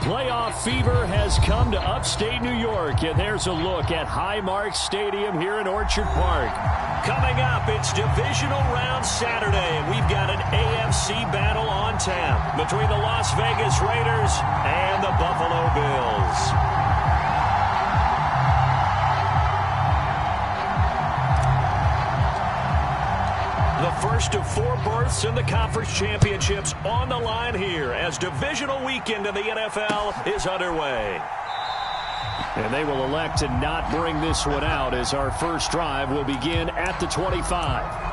Playoff fever has come to upstate New York, and there's a look at Highmark Stadium here in Orchard Park. Coming up, it's divisional round Saturday, and we've got an AFC battle on tap between the Las Vegas Raiders and the Buffalo Bills. The first of 4 berths in the conference championships on the line here as divisional weekend in the NFL is underway. And they will elect to not bring this one out as our first drive will begin at the 25.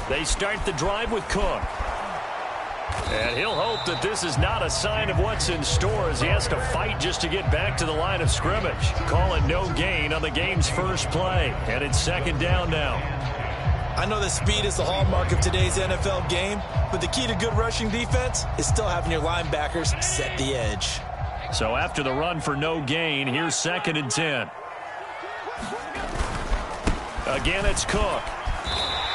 They start the drive with Cook. And he'll hope that this is not a sign of what's in store as he has to fight just to get back to the line of scrimmage. Call it no gain on the game's first play. And it's second down now. I know that speed is the hallmark of today's NFL game, but the key to good rushing defense is still having your linebackers set the edge. So after the run for no gain, here's 2nd and 10. Again, it's Cook.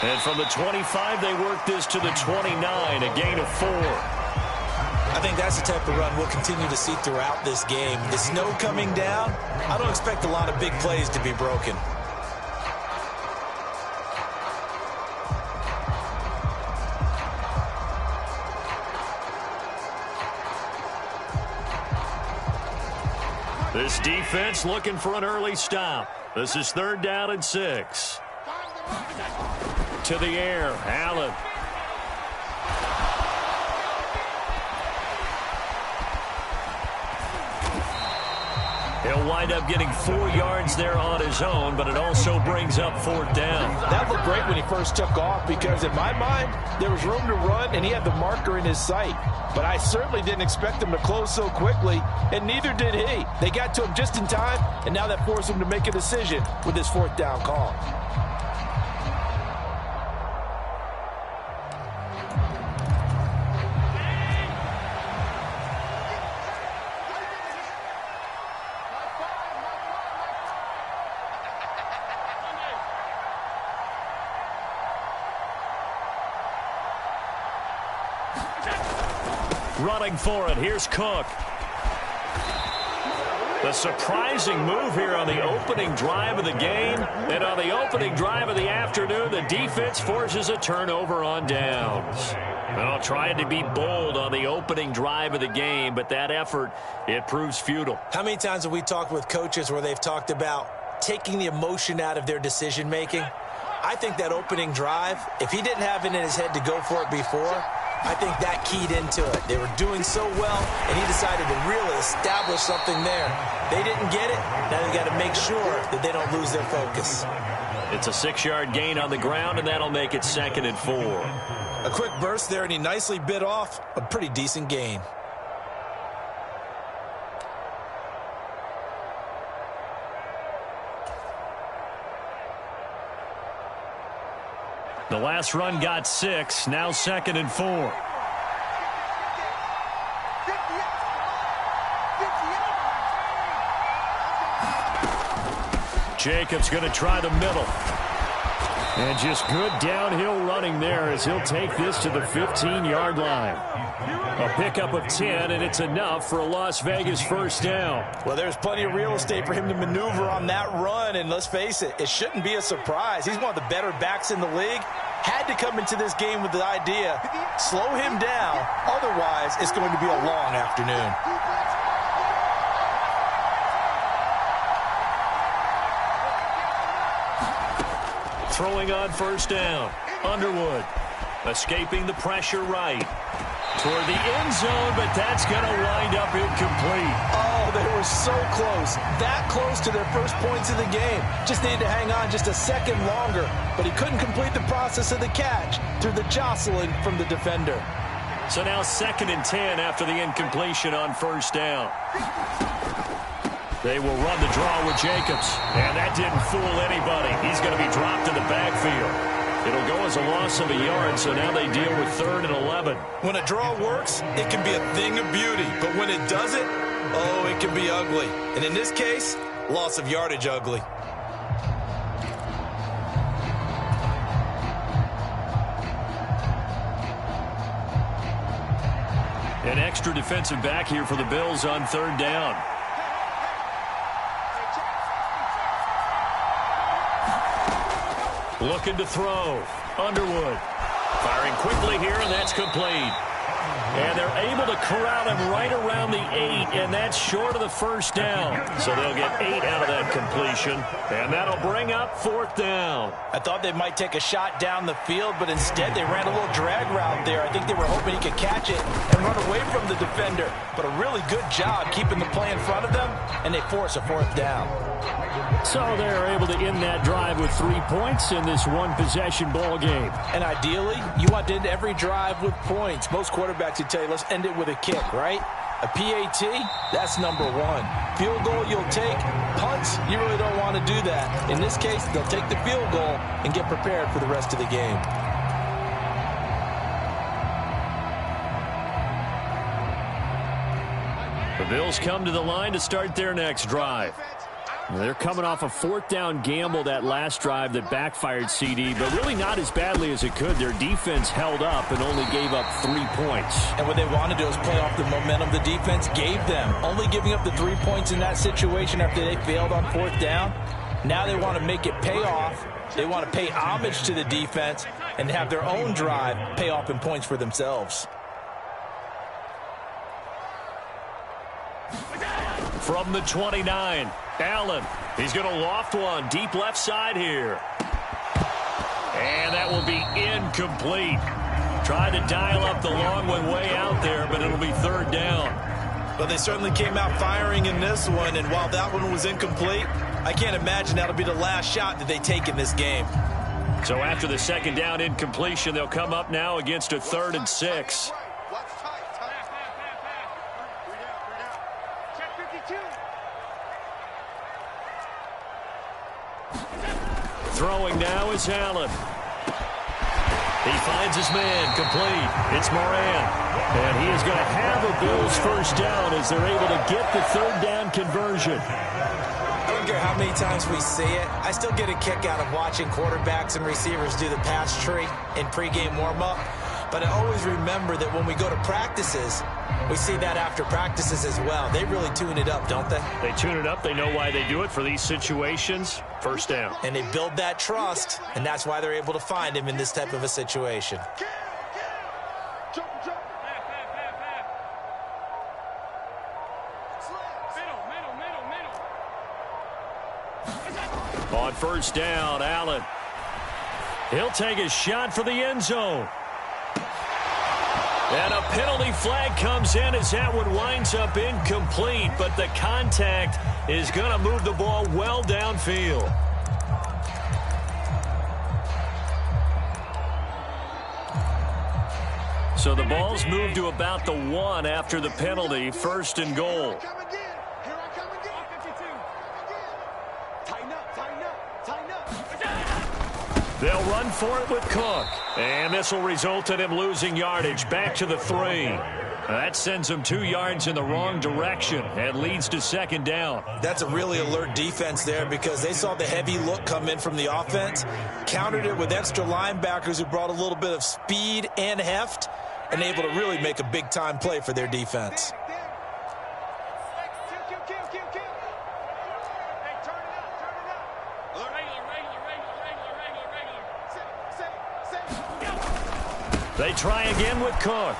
And from the 25, they work this to the 29, a gain of 4. I think that's the type of run we'll continue to see throughout this game. The snow coming down, I don't expect a lot of big plays to be broken. This defense looking for an early stop. This is 3rd down and 6. To the air, Allen. He'll wind up getting 4 yards there on his own, but it also brings up 4th down. That looked great when he first took off because in my mind, there was room to run and he had the marker in his sight. But I certainly didn't expect him to close so quickly, and neither did he. They got to him just in time, and now that forced him to make a decision with his 4th down call. Running for it, here's Cook. The surprising move here on the opening drive of the game. And on the opening drive of the afternoon, the defense forces a turnover on downs. Well, trying to be bold on the opening drive of the game, but that effort, it proves futile. How many times have we talked with coaches where they've talked about taking the emotion out of their decision-making? I think that opening drive, if he didn't have it in his head to go for it before, I think that keyed into it. They were doing so well, and he decided to really establish something there. They didn't get it. Now they've got to make sure that they don't lose their focus. It's a 6-yard gain on the ground, and that'll make it 2nd and 4. A quick burst there, and he nicely bit off a pretty decent gain. The last run got 6, now 2nd and 4. Jacobs going to try the middle. And just good downhill running there as he'll take this to the 15-yard line. A pickup of 10, and it's enough for a Las Vegas 1st down. Well, there's plenty of real estate for him to maneuver on that run, and let's face it, it shouldn't be a surprise. He's one of the better backs in the league. Had to come into this game with the idea, slow him down, otherwise it's going to be a long afternoon. Throwing on 1st down. Underwood escaping the pressure right. Toward the end zone, but that's going to wind up incomplete. Oh, they were so close. That close to their first points of the game. Just needed to hang on just a second longer, but he couldn't complete the process of the catch through the jostling from the defender. So now 2nd and 10 after the incompletion on first down. They will run the draw with Jacobs. And that didn't fool anybody. He's going to be dropped in the backfield. It'll go as a loss of a yard, so now they deal with 3rd and 11. When a draw works, it can be a thing of beauty. But when it doesn't, oh, it can be ugly. And in this case, loss of yardage ugly. An extra defensive back here for the Bills on 3rd down. Looking to throw. Underwood. Firing quickly here, and that's complete. And they're able to corral him right around the 8, and that's short of the first down. So they'll get 8 out of that completion, and that'll bring up 4th down. I thought they might take a shot down the field, but instead they ran a little drag route there. I think they were hoping he could catch it and run away from the defender. But a really good job keeping the play in front of them, and they force a 4th down. So they're able to end that drive with 3 points in this one-possession ball game. And ideally, you want to end every drive with points. Most quarterbacks would tell you, let's end it with a kick, right? A PAT, that's number 1. Field goal you'll take. Punts, you really don't want to do that. In this case, they'll take the field goal and get prepared for the rest of the game. The Bills come to the line to start their next drive. They're coming off a 4th down gamble that last drive that backfired, CD, but really not as badly as it could. Their defense held up and only gave up 3 points. And what they want to do is play off the momentum the defense gave them. Only giving up the 3 points in that situation after they failed on 4th down. Now they want to make it pay off. They want to pay homage to the defense and have their own drive pay off in points for themselves. From the 29, Allen. He's going to loft one deep left side here. And that will be incomplete. Tried to dial up the long one way out there, but it'll be 3rd down. But they certainly came out firing in this one, and while that one was incomplete, I can't imagine that'll be the last shot that they take in this game. So after the 2nd down incompletion, they'll come up now against a 3rd and 6. Throwing now is Allen. He finds his man, complete. It's Moran. And he is going to have a Bills first down as they're able to get the 3rd down conversion. I don't care how many times we see it. I still get a kick out of watching quarterbacks and receivers do the pass tree in pregame warm-up. But I always remember that when we go to practices, we see that after practices as well. They really tune it up, don't they? They tune it up. They know why they do it for these situations. First down. And they build that trust, and that's why they're able to find him in this type of a situation. On first down, Allen. He'll take a shot for the end zone. And a penalty flag comes in as that one winds up incomplete, but the contact is going to move the ball well downfield. So the ball's moved to about the 1 after the penalty, 1st and goal. They'll run for it with Cook. And this will result in him losing yardage back to the 3. That sends him 2 yards in the wrong direction and leads to 2nd down. That's a really alert defense there because they saw the heavy look come in from the offense, countered it with extra linebackers who brought a little bit of speed and heft, and able to really make a big-time play for their defense. They try again with Cook.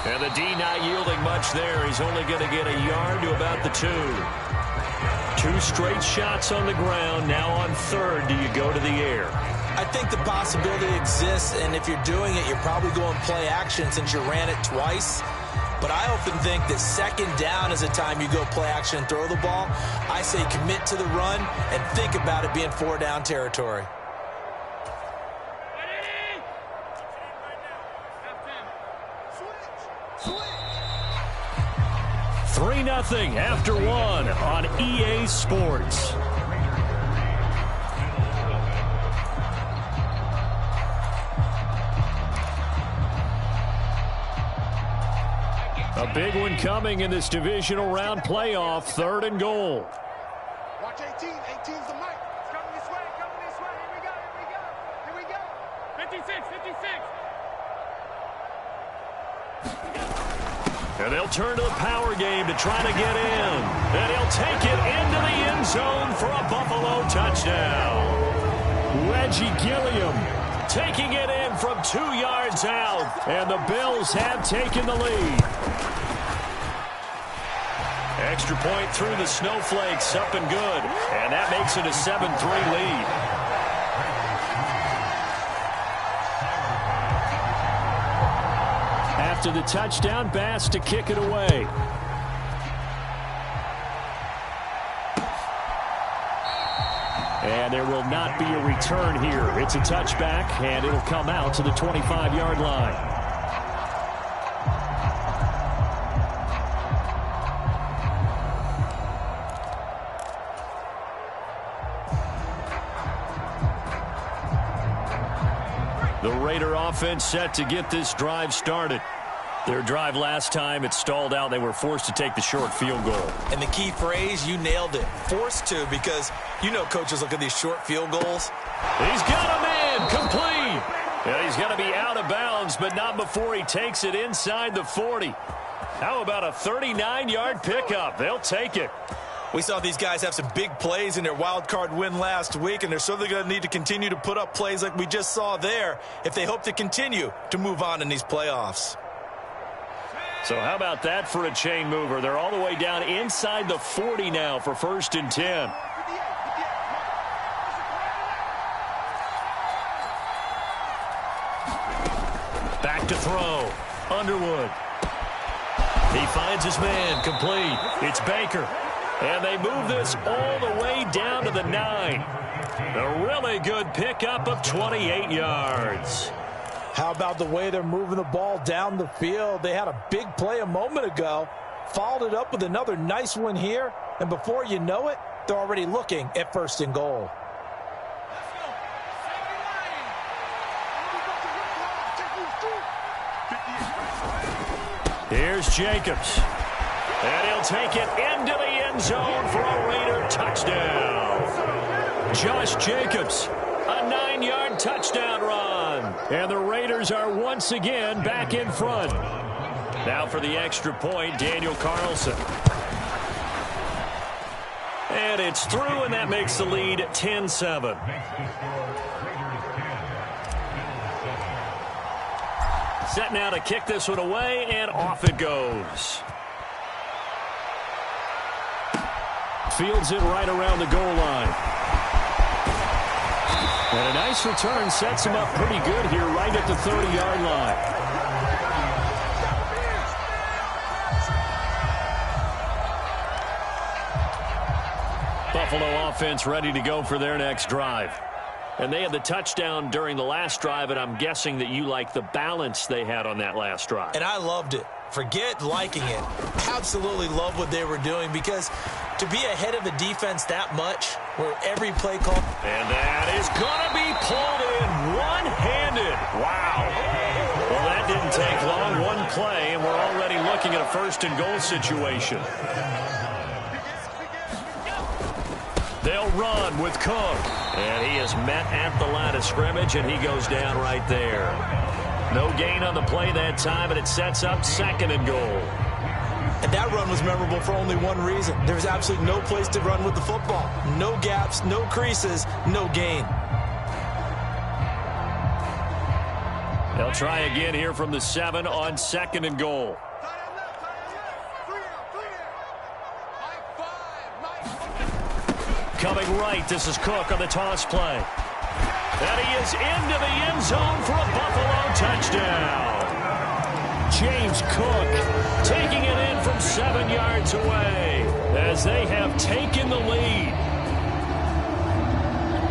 And the D not yielding much there. He's only going to get a yard to about the 2. 2 straight shots on the ground. Now on 3rd, do you go to the air? I think the possibility exists, and if you're doing it, you're probably going play action since you ran it twice. But I often think that 2nd down is a time you go play action and throw the ball. I say commit to the run and think about it being 4 down territory. 3-0 after one on EA Sports. A big one coming in this divisional round playoff, 3rd and goal. Watch 18. 18's the mic. It's coming this way. Coming this way. Here we go. Here we go. Here we go. 56. 56. And they'll turn to the power game to try to get in. And he'll take it into the end zone for a Buffalo touchdown. Reggie Gilliam taking it in from 2 yards out. And the Bills have taken the lead. Extra point through the snowflakes, up and good. And that makes it a 7-3 lead. After the touchdown, Bass to kick it away. And there will not be a return here. It's a touchback, and it'll come out to the 25-yard line. The Raider offense set to get this drive started. Their drive last time, it stalled out. They were forced to take the short field goal. And the key phrase, you nailed it, forced to, because you know coaches look at these short field goals. He's got a man, complete. And he's going to be out of bounds, but not before he takes it inside the 40. How about a 39-yard pickup? They'll take it. We saw these guys have some big plays in their wild card win last week, and they're certainly going to need to continue to put up plays like we just saw there if they hope to continue to move on in these playoffs. So how about that for a chain mover? They're all the way down inside the 40 now for 1st and 10. Back to throw. Underwood. He finds his man, complete. It's Baker. And they move this all the way down to the 9. A really good pickup of 28 yards. How about the way they're moving the ball down the field? They had a big play a moment ago, followed it up with another nice one here, and before you know it, they're already looking at 1st and goal. Here's Jacobs. And he'll take it into the end zone for a Raider touchdown. Josh Jacobs, a 9-yard touchdown run. And the Raiders are once again back in front. Now for the extra point, Daniel Carlson. And it's through, and that makes the lead 10-7. Set now to kick this one away, and off it goes. Fields it right around the goal line. And a nice return sets him up pretty good here right at the 30-yard line. Buffalo offense ready to go for their next drive. And they had the touchdown during the last drive, and I'm guessing that you like the balance they had on that last drive. And I loved it. Forget liking it. Absolutely love what they were doing, because to be ahead of the defense that much, where every play call. And that is going to be pulled in one-handed. Wow. Well, that didn't take long. One play, and we're already looking at a 1st and goal situation. They'll run with Cook. And he is met at the line of scrimmage, and he goes down right there. No gain on the play that time, and it sets up 2nd and goal. And that run was memorable for only one reason. There was absolutely no place to run with the football. No gaps, no creases, no gain. They'll try again here from the 7 on 2nd and goal. Coming right, this is Cook on the toss play. And he is into the end zone for a Buffalo touchdown. James Cook taking it in from 7 yards away as they have taken the lead.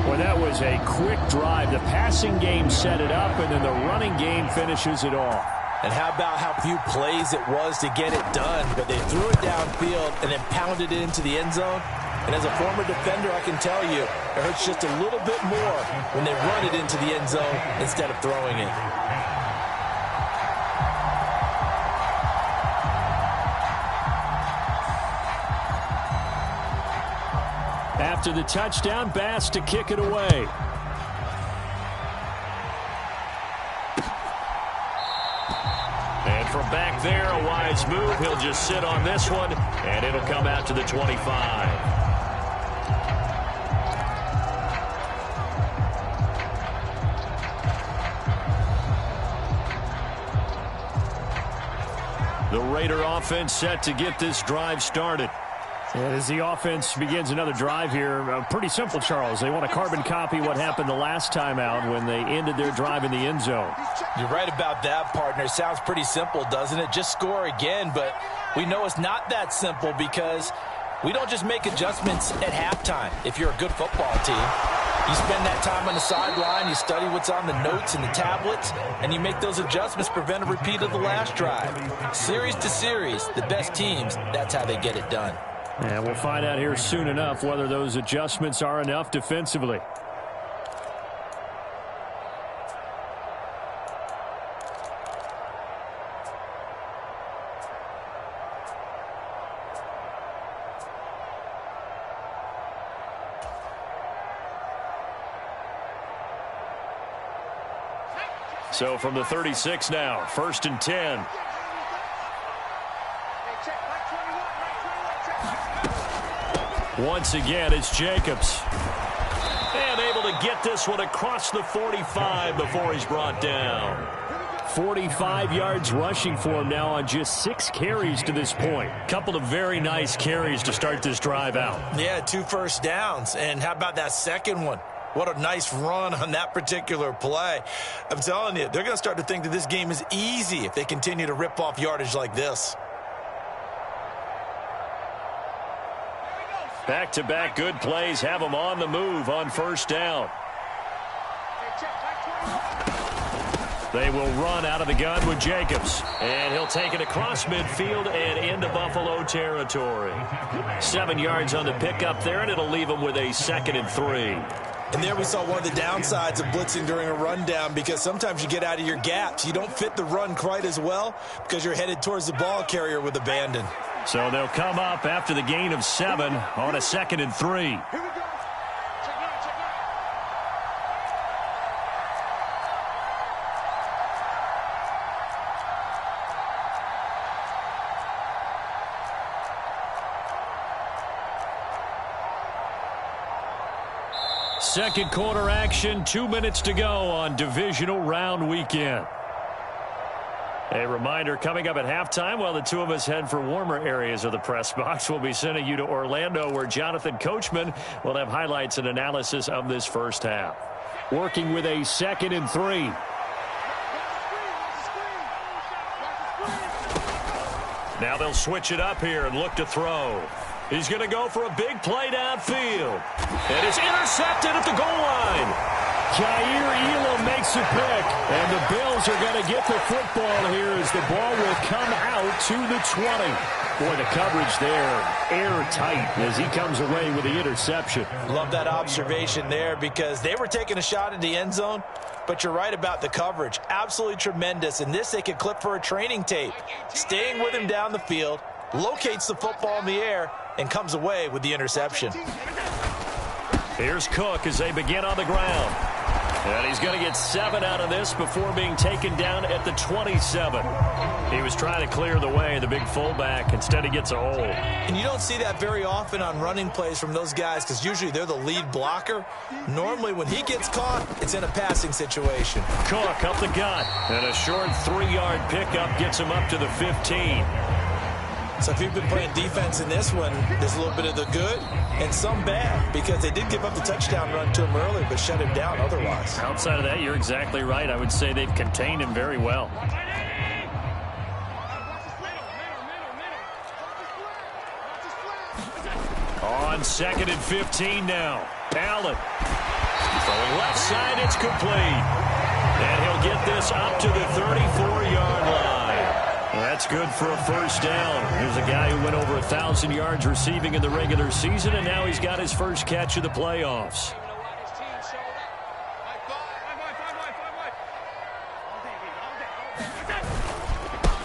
Well, that was a quick drive. The passing game set it up, and then the running game finishes it off. And how about how few plays it was to get it done, but they threw it downfield and then pounded it into the end zone. And as a former defender, I can tell you, it hurts just a little bit more when they run it into the end zone instead of throwing it. After the touchdown, Bass to kick it away. And from back there, a wise move. He'll just sit on this one, and it'll come out to the 25. The Raider offense set to get this drive started. And as the offense begins another drive here, pretty simple, Charles. They want to carbon copy what happened the last time out when they ended their drive in the end zone. You're right about that, partner. Sounds pretty simple, doesn't it? Just score again, but we know it's not that simple because we don't just make adjustments at halftime if you're a good football team. You spend that time on the sideline, you study what's on the notes and the tablets, and you make those adjustments, prevent a repeat of the last drive. Series to series, the best teams, that's how they get it done. And we'll find out here soon enough whether those adjustments are enough defensively. So from the 36 now, 1st and 10. Once again, it's Jacobs. And able to get this one across the 45 before he's brought down. 45 yards rushing for him now on just 6 carries to this point. Couple of very nice carries to start this drive out. Yeah, 2 first downs. And how about that second one? What a nice run on that particular play. I'm telling you, they're going to start to think that this game is easy if they continue to rip off yardage like this. Back-to-back good plays have them on the move on 1st down. They will run out of the gun with Jacobs. And he'll take it across midfield and into Buffalo territory. 7 yards on the pickup there, and it'll leave them with a 2nd and 3. And there we saw one of the downsides of blitzing during a rundown, because sometimes you get out of your gaps. You don't fit the run quite as well because you're headed towards the ball carrier with abandon. So they'll come up after the gain of 7 on a 2nd and 3. Second quarter action, 2 minutes to go on divisional round weekend. A reminder, coming up at halftime, while the two of us head for warmer areas of the press box, we'll be sending you to Orlando, where Jonathan Coachman will have highlights and analysis of this first half. Working with a 2nd and 3. Now they'll switch it up here and look to throw. He's going to go for a big play downfield. And it's intercepted at the goal line. Jair Elam makes a pick, and the Bills are going to get the football here as the ball will come out to the 20. Boy, the coverage there airtight as he comes away with the interception. Love that observation there, because they were taking a shot at the end zone, but you're right about the coverage. Absolutely tremendous. And this they could clip for a training tape. Staying with him down the field, locates the football in the air, and comes away with the interception. Here's Cook as they begin on the ground. And he's going to get 7 out of this before being taken down at the 27. He was trying to clear the way, the big fullback. Instead, he gets a hold. And you don't see that very often on running plays from those guys, because usually they're the lead blocker. Normally, when he gets caught, it's in a passing situation. Cook up the gut. And a short 3-yard pickup gets him up to the 15. So if you've been playing defense in this one, there's a little bit of the good and some bad, because they did give up the touchdown run to him early, but shut him down otherwise. Outside of that, you're exactly right. I would say they've contained him very well. On 2nd and 15 now. Allen. Throwing left side, it's complete. And he'll get this up to the 34-yard line. Well, that's good for a first down. Here's a guy who went over 1,000 yards receiving in the regular season, and now he's got his first catch of the playoffs.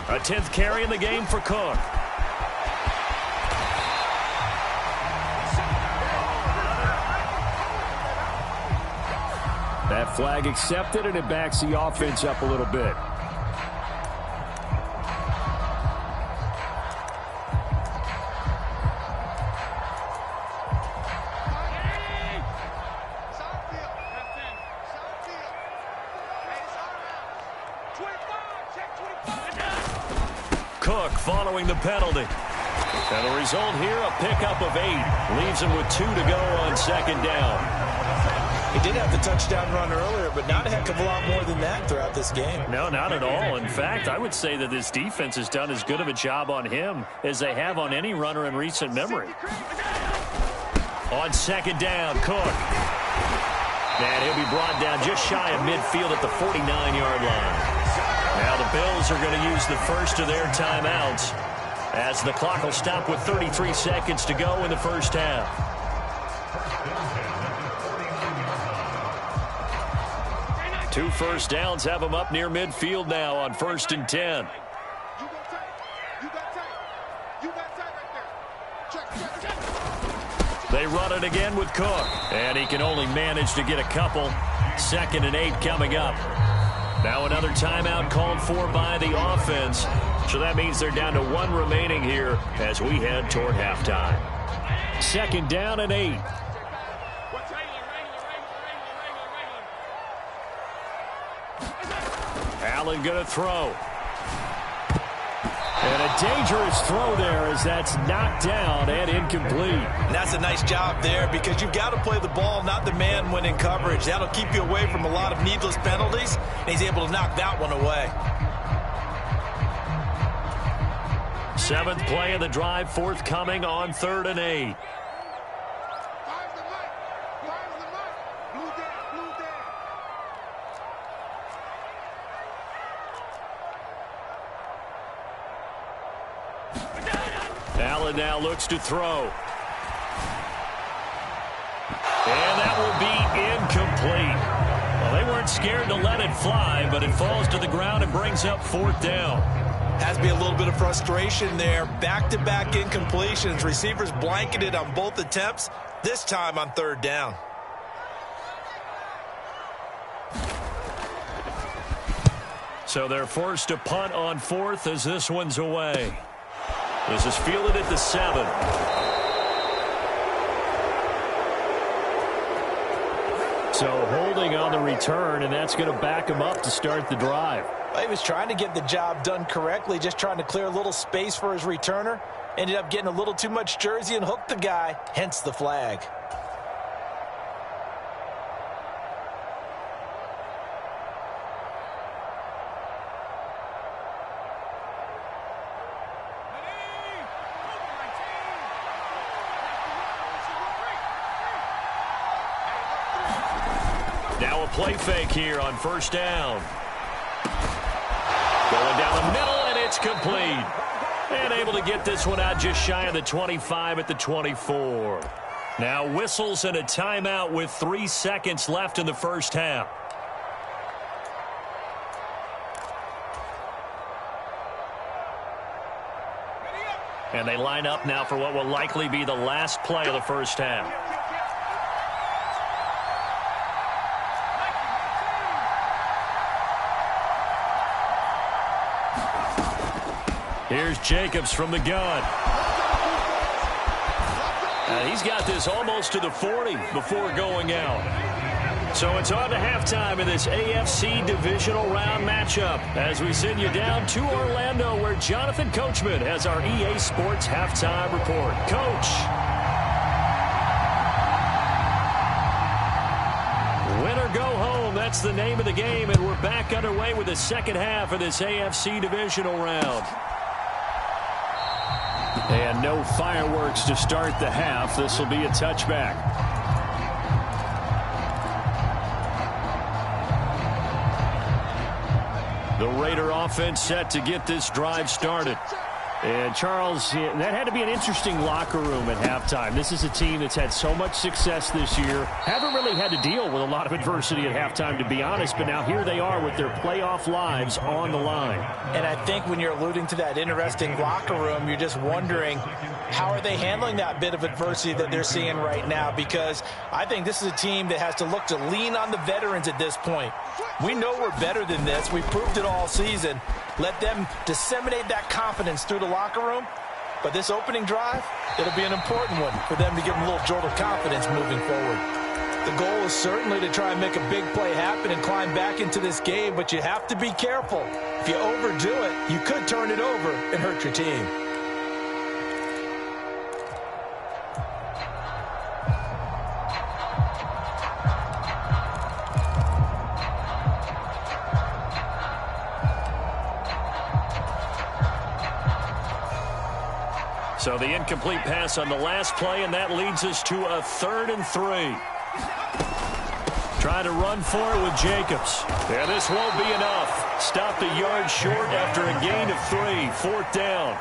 A 10th carry in the game for Cook. That flag accepted, and it backs the offense up a little bit. Cook following the penalty. And the result here, a pickup of 8. Leaves him with 2 to go on second down. He did have the touchdown run earlier, but not a heck of a lot more than that throughout this game. No, not at all. In fact, I would say that this defense has done as good of a job on him as they have on any runner in recent memory. On second down, Cook. And he'll be brought down just shy of midfield at the 49-yard line. Now the Bills are going to use the first of their timeouts as the clock will stop with 33 seconds to go in the first half. Two first downs have them up near midfield now on 1st and 10. They run it again with Cook, and he can only manage to get a couple. 2nd and 8 coming up. Now another timeout called for by the offense. So that means they're down to 1 remaining here as we head toward halftime. 2nd down and 8. Allen going to throw. And a dangerous throw there as that's knocked down and incomplete. And that's a nice job there because you've got to play the ball, not the man when in coverage. That'll keep you away from a lot of needless penalties, and he's able to knock that one away. 7th play of the drive, forthcoming on 3rd and 8. Allen now looks to throw. And that will be incomplete. Well, they weren't scared to let it fly, but it falls to the ground and brings up 4th down. Has to be a little bit of frustration there. Back-to-back incompletions. Receivers blanketed on both attempts, this time on 3rd down. So they're forced to punt on 4th as this one's away. This is fielded at the 7. So holding on the return, and that's going to back him up to start the drive. He was trying to get the job done correctly, just trying to clear a little space for his returner. Ended up getting a little too much jersey and hooked the guy, hence the flag. Now a play fake here on 1st down. Going down the middle, and it's complete. And able to get this one out just shy of the 25 at the 24. Now whistles and a timeout with 3 seconds left in the first half. And they line up now for what will likely be the last play of the first half. Here's Jacobs from the gun. He's got this almost to the 40 before going out. So it's on to halftime in this AFC divisional round matchup as we send you down to Orlando where Jonathan Coachman has our EA Sports halftime report. Coach. Win or go home, that's the name of the game, and we're back underway with the second half of this AFC divisional round. And no fireworks to start the half. This will be a touchback. The Raider offense set to get this drive started. And, Charles, that had to be an interesting locker room at halftime. This is a team that's had so much success this year. Haven't really had to deal with a lot of adversity at halftime, to be honest. But now here they are with their playoff lives on the line. And I think when you're alluding to that interesting locker room, you're just wondering, how are they handling that bit of adversity that they're seeing right now? Because I think this is a team that has to look to lean on the veterans at this point. We know we're better than this. We proved it all season. Let them disseminate that confidence through the locker room. But this opening drive, it'll be an important one for them to give them a little jolt of confidence moving forward. The goal is certainly to try and make a big play happen and climb back into this game, but you have to be careful. If you overdo it, you could turn it over and hurt your team. So the incomplete pass on the last play, and that leads us to a 3rd and 3. Trying to run for it with Jacobs. Yeah, this won't be enough. Stopped a yard short after a gain of 3. 4th down.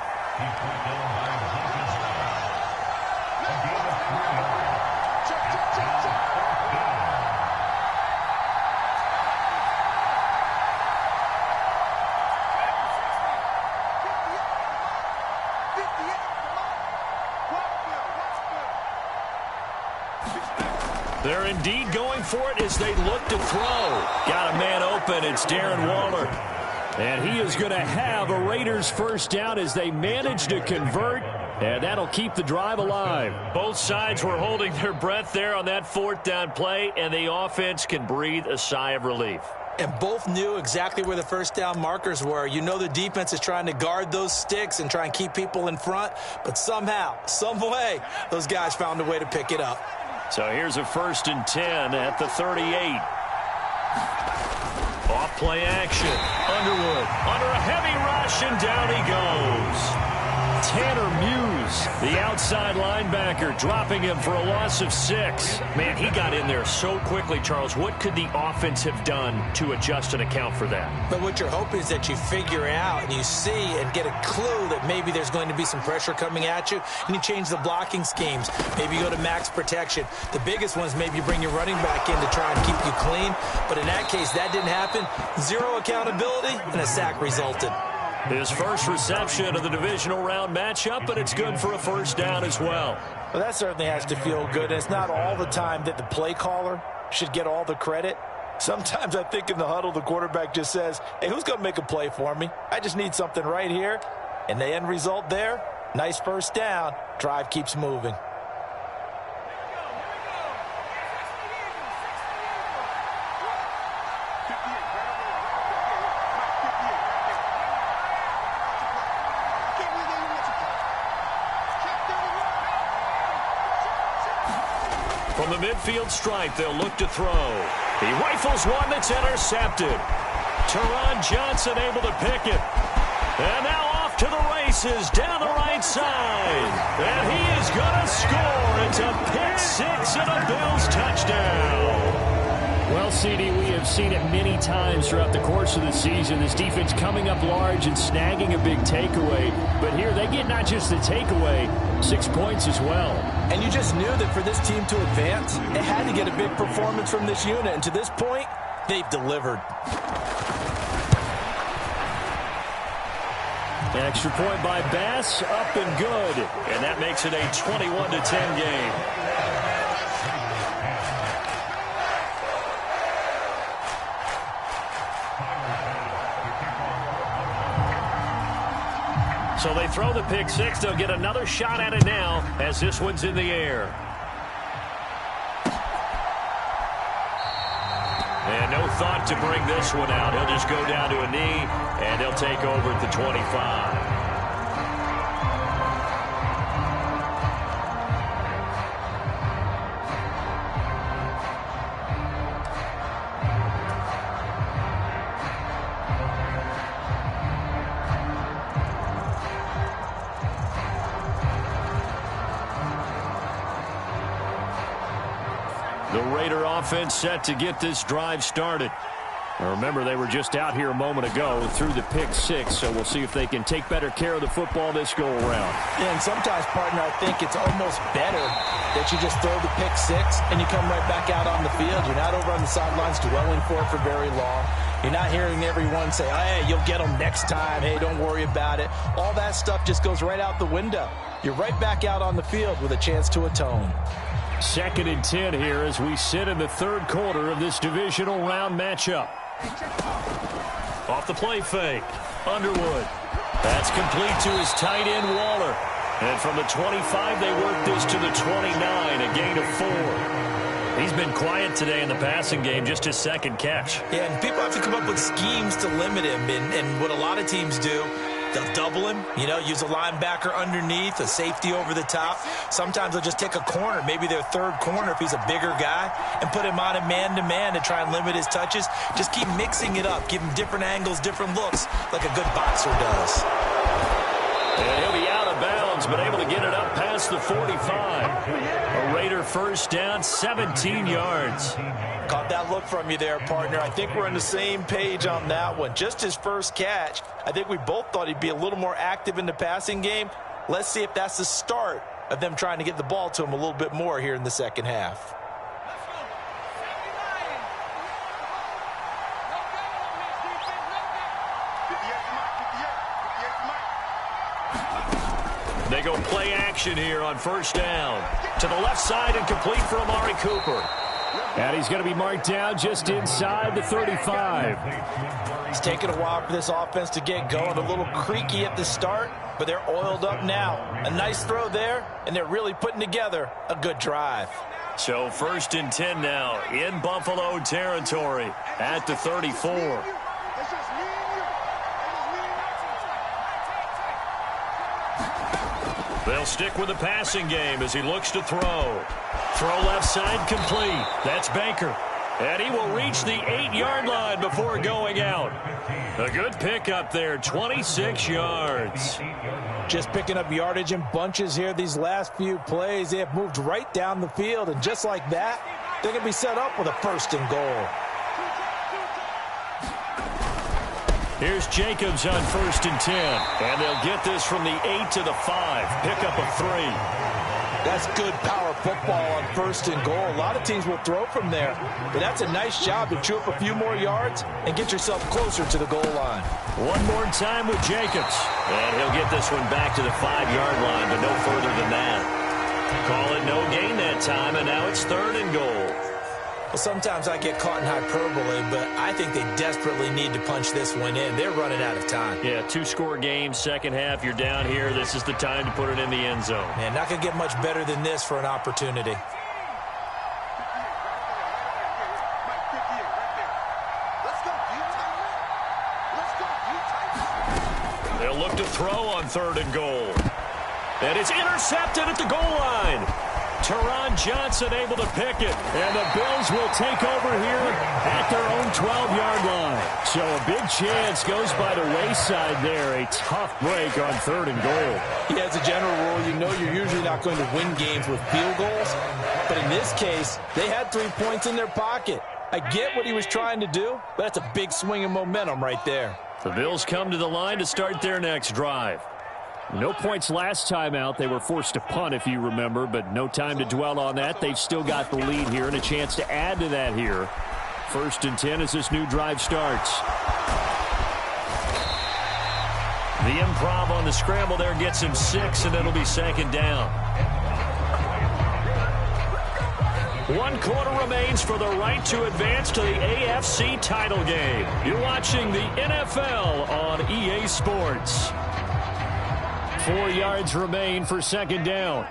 They're indeed going for it as they look to throw. Got a man open. It's Darren Waller. And he is going to have a Raiders first down as they manage to convert. And that'll keep the drive alive. Both sides were holding their breath there on that 4th down play, and the offense can breathe a sigh of relief. And both knew exactly where the first down markers were. You know the defense is trying to guard those sticks and try and keep people in front. But somehow, some way, those guys found a way to pick it up. So here's a 1st and 10 at the 38. Off play action. Underwood under a heavy rush, and down he goes. Tanner Muse, the outside linebacker, dropping him for a loss of 6. Man, he got in there so quickly, Charles. What could the offense have done to adjust and account for that? But what you're hoping is that you figure out and you see and get a clue that maybe there's going to be some pressure coming at you, and you change the blocking schemes. Maybe you go to max protection. The biggest one is maybe you bring your running back in to try and keep you clean. But in that case, that didn't happen. 0 accountability, and a sack resulted. His first reception of the divisional round matchup, but it's good for a 1st down as well. Well, that certainly has to feel good. It's not all the time that the play caller should get all the credit. Sometimes I think in the huddle, the quarterback just says, hey, who's going to make a play for me? I just need something right here. And the end result there, nice 1st down. Drive keeps moving. From the midfield stripe, they'll look to throw. He rifles one that's intercepted. Teron Johnson able to pick it. And now off to the races down the right side. And he is going to score. It's a pick 6 and a Bills touchdown. Well, CD, we have seen it many times throughout the course of the season. This defense coming up large and snagging a big takeaway. But here they get not just the takeaway, 6 points as well. And you just knew that for this team to advance, it had to get a big performance from this unit. And to this point, they've delivered. An extra point by Bass, up and good. And that makes it a 21-10 game. So they throw the pick 6. They'll get another shot at it now as this one's in the air. And no thought to bring this one out. He'll just go down to a knee, and they'll take over at the 25. The Raider offense set to get this drive started. Remember, they were just out here a moment ago through the pick six, so we'll see if they can take better care of the football this go-around. Yeah, and sometimes, partner, I think it's almost better that you just throw the pick six and you come right back out on the field. You're not over on the sidelines dwelling for very long. You're not hearing everyone say, oh, hey, you'll get them next time. Hey, don't worry about it. All that stuff just goes right out the window. You're right back out on the field with a chance to atone. 2nd and 10 here as we sit in the third quarter of this divisional round matchup. Off the play fake. Underwood. That's complete to his tight end, Waller. And from the 25, they work this to the 29, a gain of 4. He's been quiet today in the passing game, just his second catch. Yeah, and people have to come up with schemes to limit him. And what a lot of teams do, they'll double him, use a linebacker underneath, a safety over the top. Sometimes they'll just take a corner, maybe their third corner if he's a bigger guy, and put him on a man-to-man to try and limit his touches. Just keep mixing it up. Give him different angles, different looks, like a good boxer does. And he'll be out of bounds, but able to get it up past the 45. A Raider first down, 17 yards. Caught that look from you there, partner. I think we're on the same page on that one. Just his first catch. I think we both thought he'd be a little more active in the passing game. Let's see if that's the start of them trying to get the ball to him a little bit more here in the second half. They go play action here on first down. To the left side and complete for Amari Cooper. And he's going to be marked down just inside the 35. It's taken a while for this offense to get going. A little creaky at the start, but they're oiled up now. A nice throw there, and they're really putting together a good drive. So 1st and 10 now in Buffalo territory at the 34. They'll stick with the passing game as he looks to throw. Throw left side complete. That's Baker. And he will reach the 8-yard line before going out. A good pickup there, 26 yards. Just picking up yardage in bunches here these last few plays. They have moved right down the field, and just like that, they're going to be set up with a 1st and goal. Here's Jacobs on 1st and 10. And they'll get this from the 8 to the 5. Pick up a 3. That's good power football on 1st and goal. A lot of teams will throw from there, but that's a nice job to chew up a few more yards and get yourself closer to the goal line. One more time with Jacobs. And he'll get this one back to the 5-yard line, but no further than that. Call it no gain that time, and now it's 3rd and goal. Well, sometimes I get caught in hyperbole, but I think they desperately need to punch this one in. They're running out of time. Yeah, 2-score game, second half, you're down here. This is the time to put it in the end zone. Man, not going to get much better than this for an opportunity. They'll look to throw on 3rd and goal. And it's intercepted at the goal line. Teron Johnson able to pick it, and the Bills will take over here at their own 12-yard line. So a big chance goes by the wayside there. A tough break on 3rd and goal. Yeah, as a general rule, you know you're usually not going to win games with field goals. But in this case, they had 3 points in their pocket. I get what he was trying to do, but that's a big swing of momentum right there. The Bills come to the line to start their next drive. No points last time out. They were forced to punt, if you remember, but no time to dwell on that. They've still got the lead here and a chance to add to that here. 1st and 10 as this new drive starts. The improv on the scramble there gets him 6, and it'll be 2nd down. 1 quarter remains for the right to advance to the AFC title game. You're watching the NFL on EA Sports. 4 yards remain for 2nd down.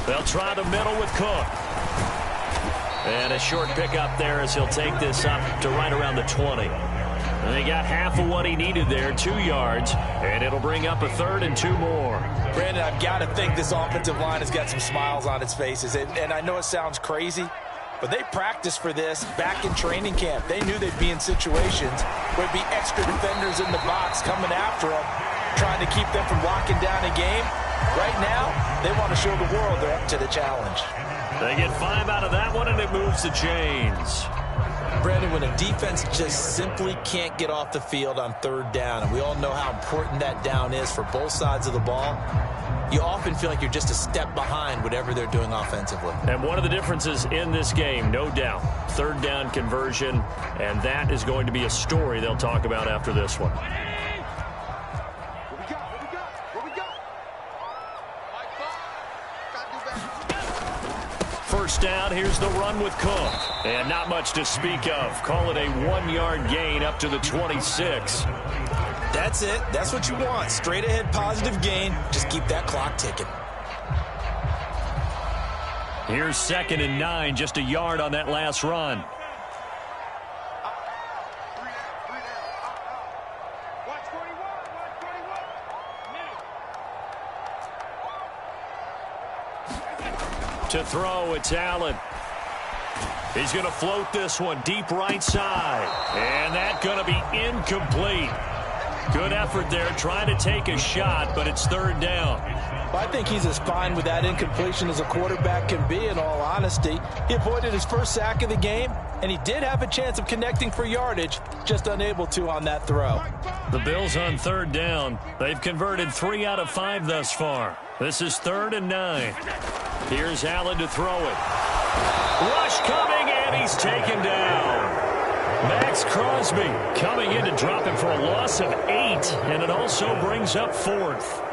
They'll try the middle with Cook. And a short pickup there as he'll take this up to right around the 20. And they got half of what he needed there, 2 yards, and it'll bring up a 3rd and 2 more. Brandon, I've got to think this offensive line has got some smiles on its faces. And I know it sounds crazy, but they practiced for this back in training camp. They knew they'd be in situations where there'd be extra defenders in the box coming after them, trying to keep them from locking down a game. Right now, they want to show the world they're up to the challenge. They get 5 out of that one, and it moves the chains. Brandon, when a defense just simply can't get off the field on third down, and we all know how important that down is for both sides of the ball, you often feel like you're just a step behind whatever they're doing offensively. And one of the differences in this game, no doubt, third down conversion, and that is going to be a story they'll talk about after this one. First down, here's the run with Cook. And not much to speak of. Call it a 1-yard gain up to the 26. That's it. That's what you want. Straight ahead positive gain. Just keep that clock ticking. Here's 2nd and 9, just a yard on that last run. To throw, it's Allen. He's going to float this one deep right side. And that's going to be incomplete. Good effort there, trying to take a shot, but it's third down. Well, I think he's as fine with that incompletion as a quarterback can be, in all honesty. He avoided his first sack of the game, and he did have a chance of connecting for yardage, just unable to on that throw. The Bills on third down. They've converted 3 out of 5 thus far. This is 3rd and 9. Here's Allen to throw it. Rush coming, and he's taken down. Max Crosby coming in to drop him for a loss of 8, and it also brings up 4th.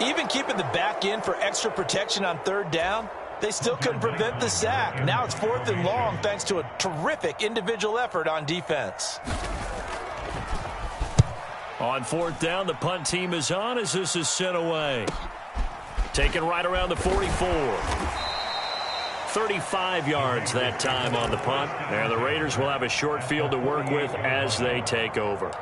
Even keeping the back in for extra protection on third down, they still couldn't prevent the sack. Now it's 4th and long thanks to a terrific individual effort on defense. On 4th down, the punt team is on as this is sent away. Taken right around the 44. 35 yards that time on the punt. And the Raiders will have a short field to work with as they take over.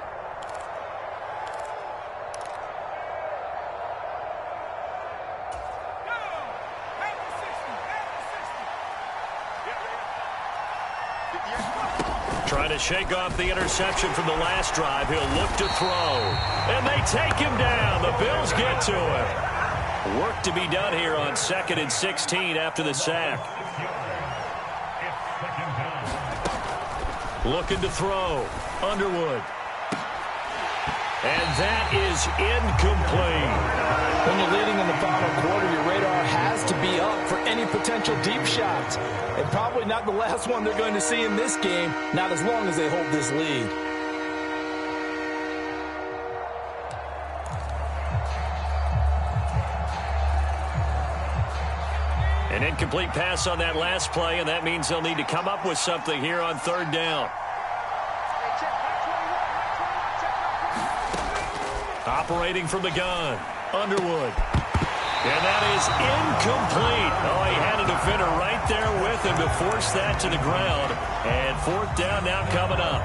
Trying to shake off the interception from the last drive. He'll look to throw. And they take him down. The Bills get to him. Work to be done here on 2nd and 16 after the sack. Looking to throw. Underwood. And that is incomplete. When you're leading in the final quarter, your radar has to be up for any potential deep shots. And probably not the last one they're going to see in this game, not as long as they hold this lead. An incomplete pass on that last play, and that means they'll need to come up with something here on third down. Operating from the gun, Underwood. And that is incomplete. Oh, he had a defender right there with him to force that to the ground. And 4th down now coming up.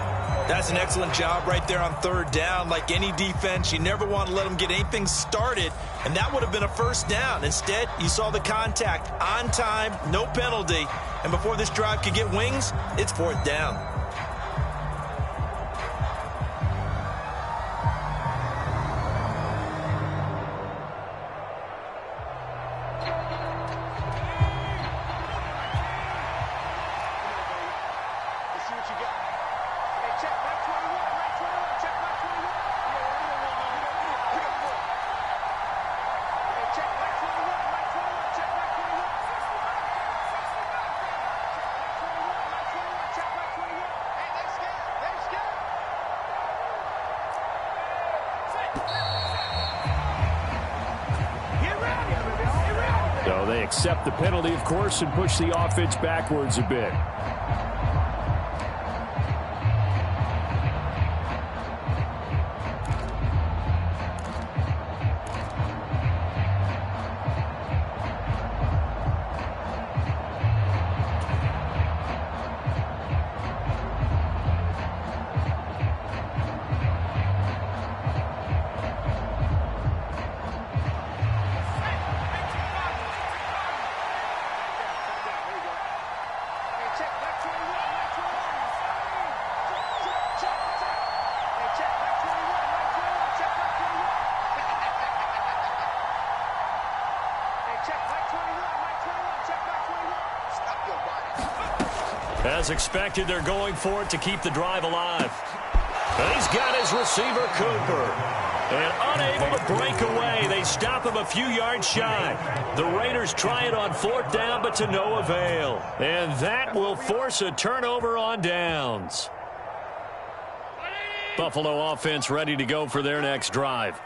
That's an excellent job right there on third down. Like any defense, you never want to let them get anything started, and that would have been a first down. Instead, you saw the contact on time, no penalty, and before this drive could get wings, it's 4th down. So they accept the penalty, of course, and push the offense backwards a bit. Check. As expected, they're going for it to keep the drive alive. And he's got his receiver, Cooper. And unable to break away. They stop him a few yards shy. The Raiders try it on 4th down, but to no avail. And that will force a turnover on downs. Buffalo offense ready to go for their next drive.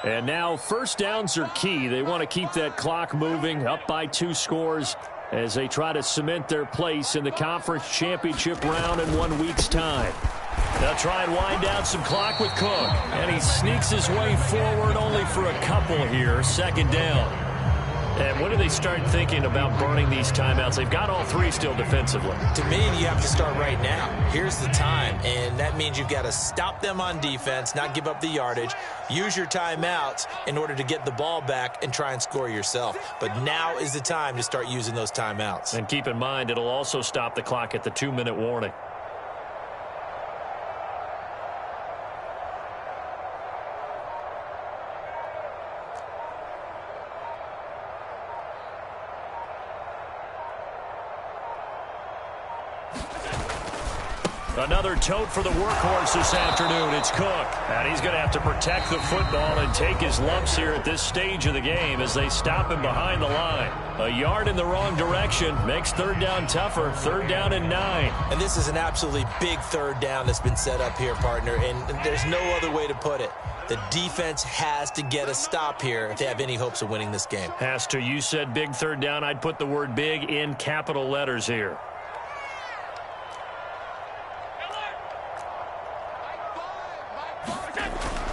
And now 1st downs are key. They want to keep that clock moving, up by 2 scores as they try to cement their place in the conference championship round in 1 week's time. They'll try and wind down some clock with Cook. And he sneaks his way forward only for a couple here. 2nd down. And when do they start thinking about burning these timeouts? They've got all 3 still defensively. To me, you have to start right now. Here's the time, and that means you've got to stop them on defense, not give up the yardage, use your timeouts in order to get the ball back and try and score yourself. But now is the time to start using those timeouts. And keep in mind, it'll also stop the clock at the 2-minute warning. Another tote for the workhorse this afternoon. It's Cook. And he's going to have to protect the football and take his lumps here at this stage of the game as they stop him behind the line. A yard in the wrong direction makes 3rd down tougher. 3rd down and 9. And this is an absolutely big 3rd down that's been set up here, partner. And there's no other way to put it. The defense has to get a stop here if they have any hopes of winning this game. Has to. You said big 3rd down. I'd put the word big in capital letters here.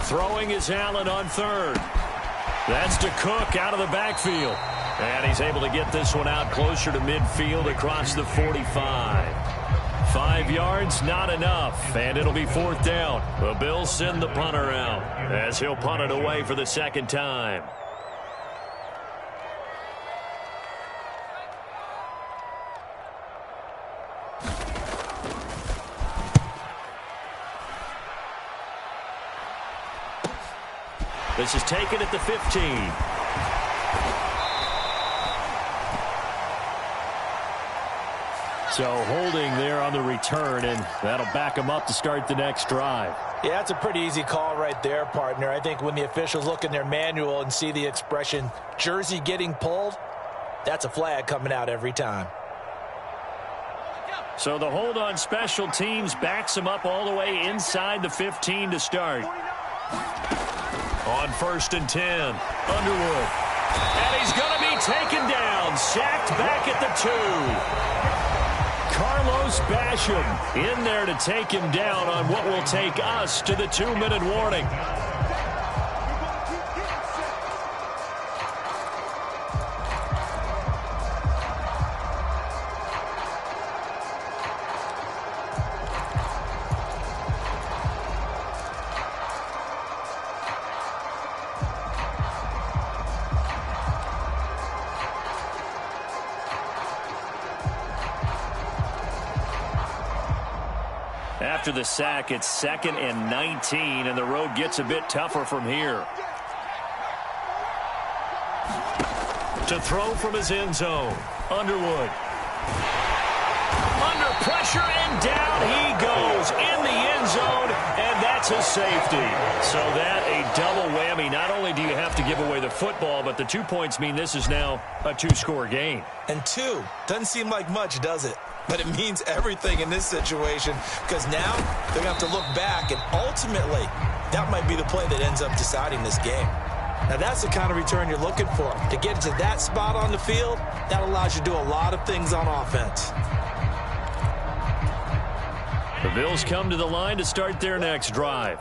Throwing is Allen on 3rd. That's to Cook out of the backfield. And he's able to get this one out closer to midfield across the 45. 5 yards, not enough. And it'll be 4th down. The Bills send the punter out as he'll punt it away for the 2nd time. This is taken at the 15. So holding there on the return, and that'll back him up to start the next drive. Yeah, that's a pretty easy call right there, partner. I think when the officials look in their manual and see the expression jersey getting pulled, that's a flag coming out every time. So the hold on special teams backs him up all the way inside the 15 to start. On 1st and 10, Underwood. And he's going to be taken down, sacked back at the 2. Carlos Basham in there to take him down on what will take us to the 2-minute warning. After the sack, it's 2nd and 19, and the road gets a bit tougher from here. To throw from his end zone, Underwood. Under pressure, and down he goes in the end zone, and that's a safety. So that a double whammy. Not only do you have to give away the football, but the 2 points mean this is now a 2-score game. And 2 doesn't seem like much, does it? But it means everything in this situation because now they're going to have to look back, and ultimately that might be the play that ends up deciding this game. Now that's the kind of return you're looking for. To get to that spot on the field, that allows you to do a lot of things on offense. The Bills come to the line to start their next drive.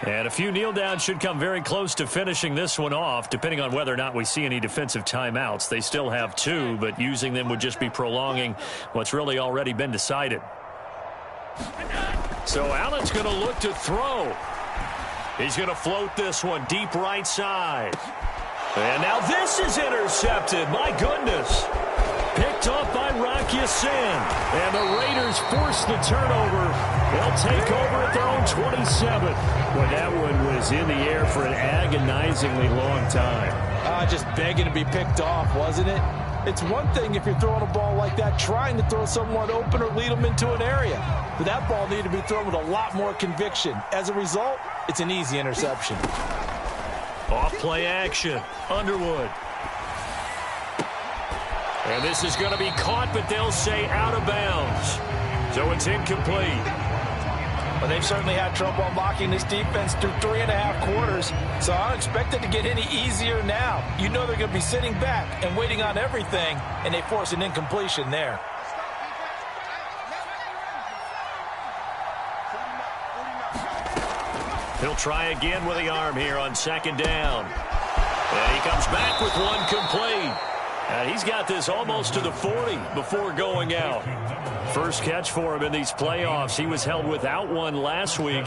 And a few kneel downs should come very close to finishing this one off, depending on whether or not we see any defensive timeouts. They still have 2, but using them would just be prolonging what's really already been decided. So Allen's going to look to throw. He's going to float this one deep right side. And now this is intercepted. My goodness. Picked off by Rock Ya-Sin. And the Raiders force the turnover. They'll take over at their own 27. Well, that one was in the air for an agonizingly long time. Just begging to be picked off, wasn't it? It's one thing if you're throwing a ball like that, trying to throw someone open or lead them into an area. But that ball needed to be thrown with a lot more conviction. As a result, it's an easy interception. Off-play action. Underwood. And this is going to be caught, but they'll say out of bounds. So it's incomplete. Well, they've certainly had trouble unlocking this defense through 3.5 quarters, so I don't expect it to get any easier now. You know they're going to be sitting back and waiting on everything, and they force an incompletion there. He'll try again with the arm here on second down. And he comes back with one complete. And he's got this almost to the 40 before going out. First catch for him in these playoffs. He was held without one last week,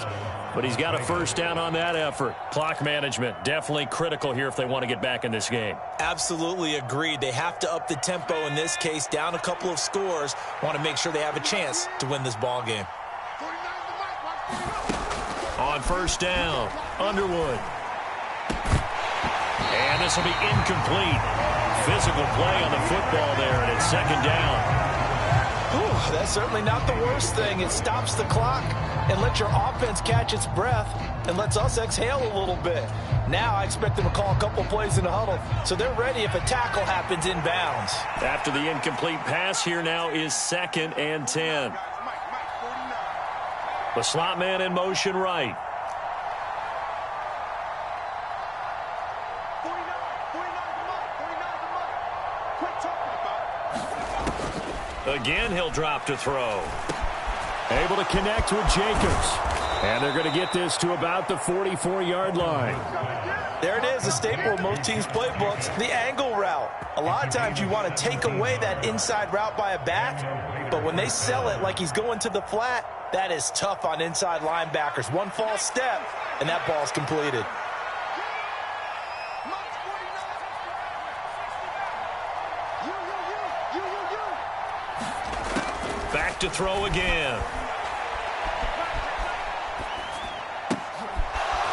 but he's got a first down on that effort. Clock management, definitely critical here if they want to get back in this game. Absolutely agreed. They have to up the tempo in this case, down a couple of scores. Want to make sure they have a chance to win this ball game. On first down, Underwood. And this will be incomplete. Physical play on the football there, and it's second down. Whew, that's certainly not the worst thing. It stops the clock and lets your offense catch its breath and lets us exhale a little bit. Now I expect them to call a couple plays in the huddle, so they're ready if a tackle happens inbounds. After the incomplete pass, here now is 2nd and 10. The slot man in motion right. Again, he'll drop to throw. Able to connect with Jacobs. And they're going to get this to about the 44-yard line. There it is, a staple of most teams' playbooks, the angle route. A lot of times you want to take away that inside route by a back, but when they sell it like he's going to the flat, that is tough on inside linebackers. One false step, and that ball's completed. Back to throw again.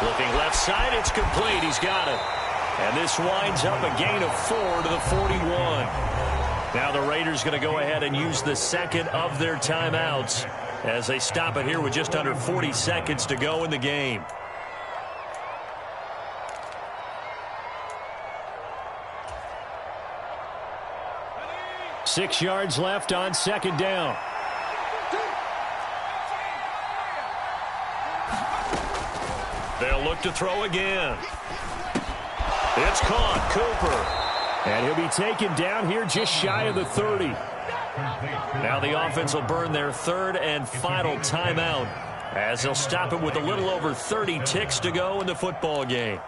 Looking left side, it's complete. He's got it. And this winds up a gain of 4 to the 41. Now the Raiders going to go ahead and use the second of their timeouts as they stop it here with just under 40 seconds to go in the game. Six yards left on second down. They'll look to throw again. It's caught, Cooper. And he'll be taken down here just shy of the 30. Now the offense will burn their third and final timeout as they'll stop it with a little over 30 ticks to go in the football game.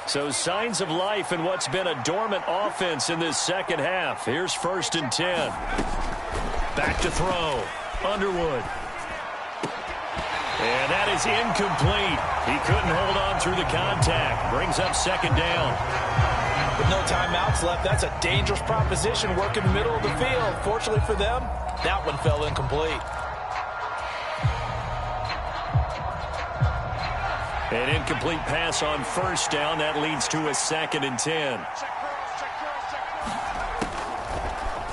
So signs of life in what's been a dormant offense in this second half. Here's 1st and 10. Back to throw. Underwood. And that is incomplete. He couldn't hold on through the contact. Brings up second down. With no timeouts left, that's a dangerous proposition working the middle of the field. Fortunately for them, that one fell incomplete. An incomplete pass on first down. That leads to a 2nd and 10.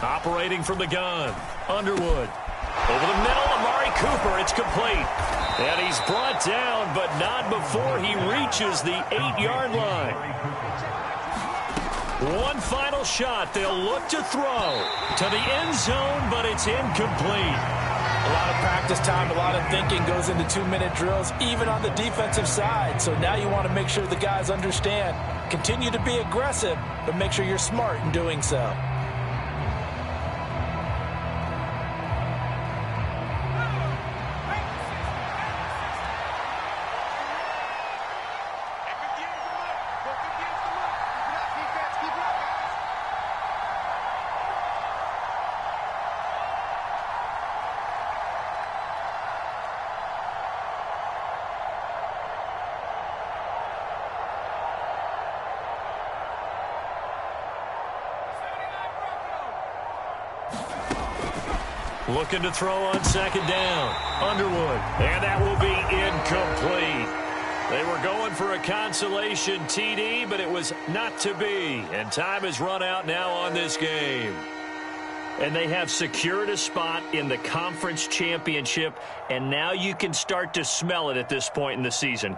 Operating from the gun. Underwood. Over the middle, Amari Cooper. It's complete. And he's brought down, but not before he reaches the 8-yard line. One final shot. They'll look to throw to the end zone, but it's incomplete. A lot of practice time, a lot of thinking goes into 2-minute drills, even on the defensive side. So now you want to make sure the guys understand. Continue to be aggressive, but make sure you're smart in doing so. Looking to throw on second down. Underwood. And that will be incomplete. They were going for a consolation TD, but it was not to be. And time has run out now on this game. And they have secured a spot in the conference championship, and now you can start to smell it at this point in the season.